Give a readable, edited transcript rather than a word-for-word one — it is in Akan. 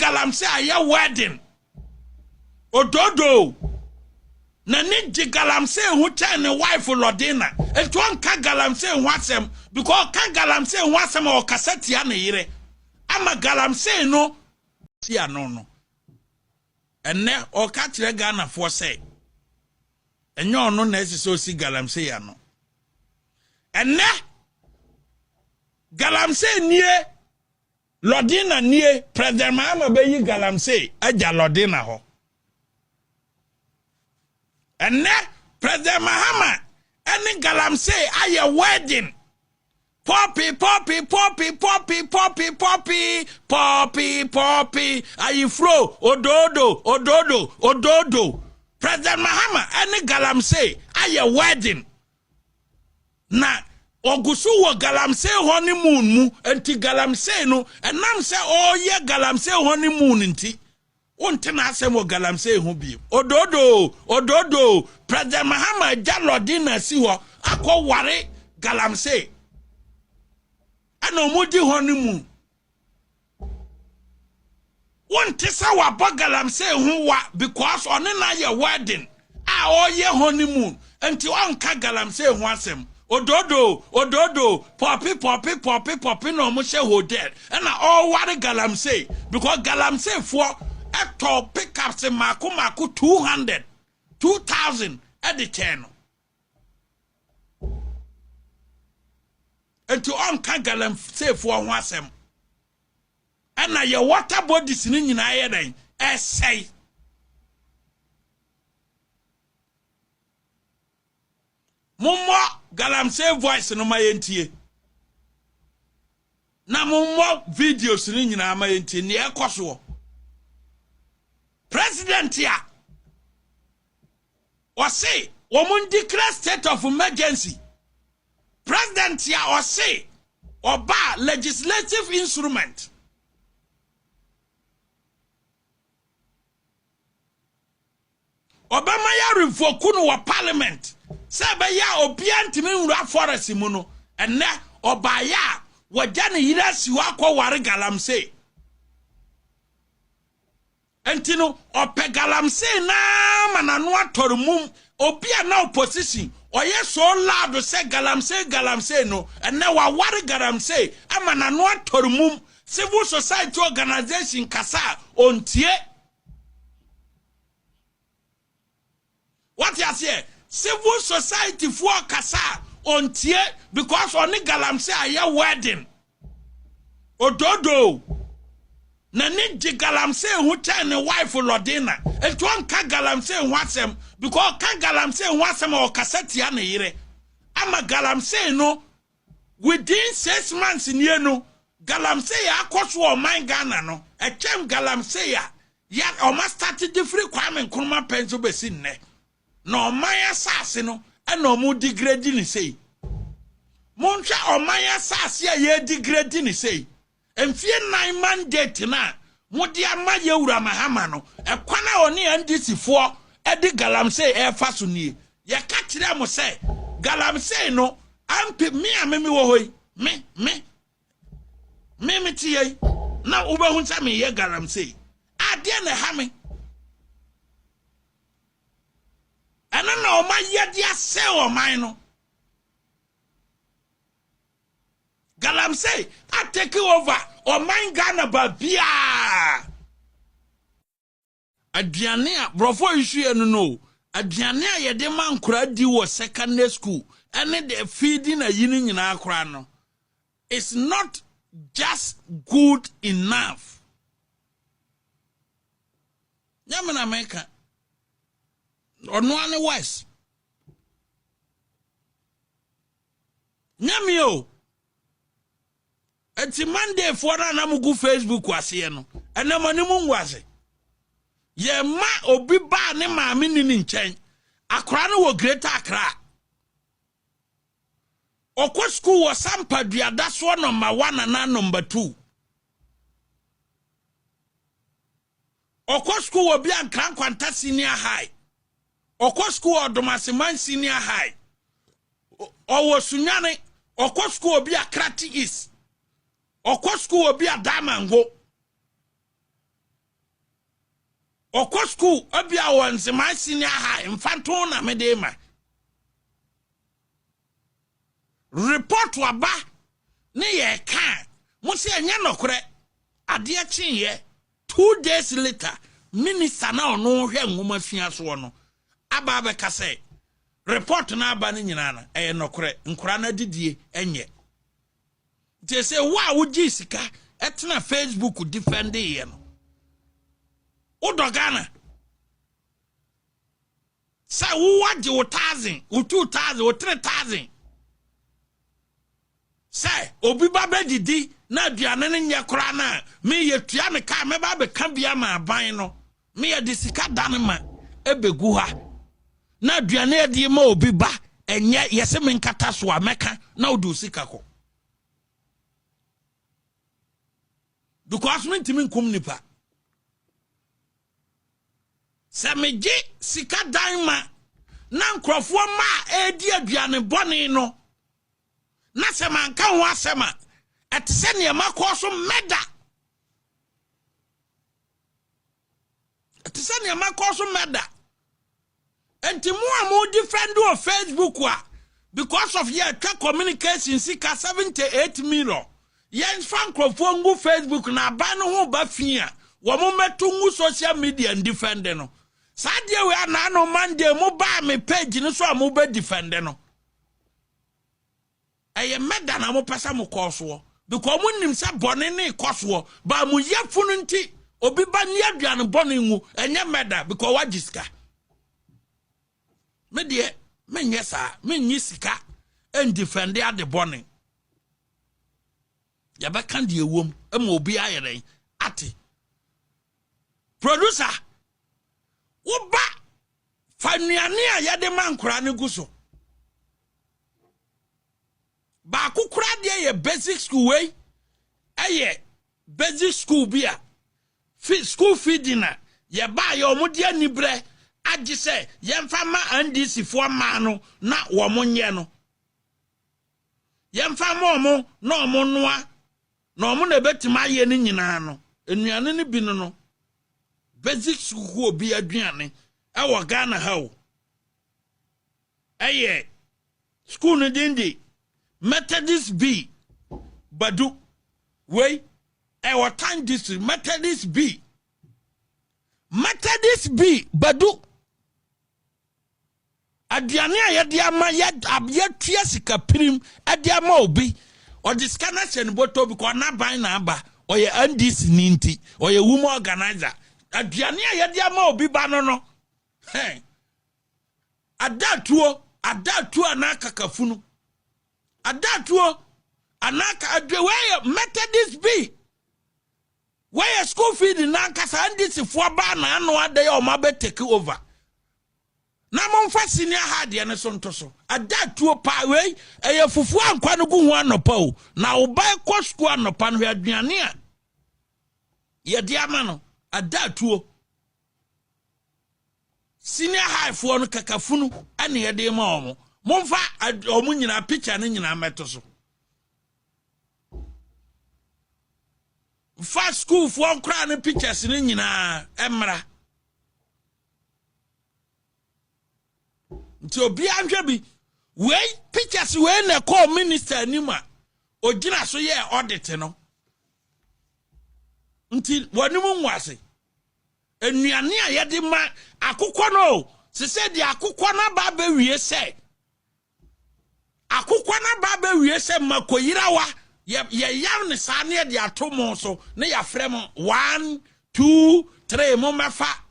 galamsey aye wedding ododo na ni ji galamsey hu cha ne wife Lordina enti on ka galamsey hu asem because ka galamsey hu asem o kaseti ya ne yire ama galamsey no si ano no enne o ka kire Ghana for say enye ono na esi so si galamsey ya no enne galamsey nie Lordina nie President Mahama be yi galamsey aja Lordina ho enne President Mahama any galamsey aye wedding poppy aye fro ododo President Mahama any galamsey aye wedding na ogusu wo galamsey honeymoon mu enti galamsey no enam se oye galamsey honeymoon nti wonte na asem wo galamsey hu bi ododo President Mahama Lordina si ho akoware galamsey ana omudi honeymoon wonte sa wa ba galamsey hu wa because one na ye wedding a oye honeymoon enti onka galamsey hu asem ododo poppy no mo she hotel and all ware galamsey because galamsey for eto pickups mako 200,000 at the 10 and to on kan galamsey for ho asem and your water bodies ni nyina ye den essay Mummo galamsey voice no mayentie na mummo videos ni nyina mayentie ne ekoso president ya o say womun declare state of emergency president ya o say oba legislative instrument Obama ya revoke no wa parliament Saba ya obiantimi nwura forest mu no enne obaya waja ne yira siwa kwa ware galamsey entino ope galamsey na manano atorumum obia na opposition oye so loud say galamsey no enne wa ware galamsey amanano atorumum civil society organization kasa ontie what you say civil society for kasa ontie because oni galamsey aye wedding ododo na ni ji galamsey hu cha ne wife Lordina etu onka galamsey hu asem because ka galamsey hu asem o kaseti ya ne yire ama galamsey no within 6 months nie no galamsey akoso o man Ghana no echem galamsey ya o ma start different Kwame Nkrumah penso besi nne no maya sase no ena omu degrade ni sei monhwa omaya sase ye degrade ni sei emfie 9 mandate na mudi ama yewura Mahama no ekwana oni NDC fo edi galamsey e fa so nie ye ka kire mo sei galamsey no ampe me amemi wo hoi me tie na ubehu nsa me ye galamsey ade na ha me ana na oma yedia se o man no galamsey I take over o man Ghana babia aduane a brofo issue no aduane a yede man kura di wo secondary school ene the feeding a yini nyina akura no it's not just good enough nyamena meka ono ane wise nyamio eti Monday for na mugu Facebook wase no ene mani mu ngwase ye ma obi ba ne maami ni nchen akora no wo Greater Accra okwa school wo Sampadua daso number 1 na number 2 okwa school wo bia Nkrantkwanta senior high okwa school Odomaseman senior high owo Sunyane okwa school bia Krati East okwa school bia Damango okɔ school obia wonse my senior high mfanto na medema report waba ne ye ka mo se anya nokore ade a chenye 2 days later minister na ono hwe ngoma fia so no aba be ka say report na aba ne nyina na nokore nkura na didie enye they say wa wuji sika etna Facebook defend ye no udogana say wo waje 1000 2000 3000 say obi ba be didi na aduane ne nye kora na me ye tua me ka me ba be ka bia ma aban no me ye de sika dan ma ebegu ha na aduane ye de ma obi ba enye yese me nkata so ameka na odu sika ko because me ntimi nkum nipa se me gi sika dan ma na nkrofo ma edi aduane bone no na se man ka ho asema etse makoso meda etse makoso meda enti mu amu defend on Facebook wa because of your communication sika 78 million yen frankrofo ngu Facebook na ba no ho ba fia wo mo metu ngu social media and defend no sadie we na no mande mu ba me page no so amu ba defend no eye meda na mo pesa mo koso because munim sa bone ne koso ba mu yefunu nti obi ba ne aduane bone ngu enye meda because wajiska me de menye sa menyi sika and defend the bone ya ba kan de ewom e ma obi ayere ati producer wo ba fanuane a ya de mankura ne guso ba kukura de ye basic school way eye basic school bia school feeding na ye ba ye omode anibre agi se ye mfa ma NDC fo ma no na wo monye no ye mfa ma omo na omo noa na omo na betima ye ni nyina no enuane ne bi no basic school obi aduane e wo Ghana ha o eye school no dindi Methodist B Badu way our time district Methodist B Badu aduane a yede ama ya tua sika prim ade ama obi o discana chen boto bi ko na ban na aba o ye NDC ninti o ye woman organizer aduane a yede ama obi ba no hey adatuo anaka kafunu adatuo anaka adwe where Methodist B where school feeding na kasa NDC fo ba na ano ade o ma be take over na monfa senior hard ye ne so ntoso adatuo pa we eye fufu ankwa no gu ho anopa o na wo ba ko school anopa no aduane a ye de ama no adatuo senior high fo no kakafunu ane ye de ma omo monfa omu nyina picture ne nyina meto so fa school fo nkra ne pictures ne nyina emra nti obi anhwe bi we pictures we na call minister anima ogina so ye audit no nti wonimu nwase enuane a ye de ma akokɔ no se se de akokɔ na ba ba wie se akokɔ na ba ba wie se makoyirawa ye yam ne sa ne de atomo so ne ya frem 1 2 3 mo mefa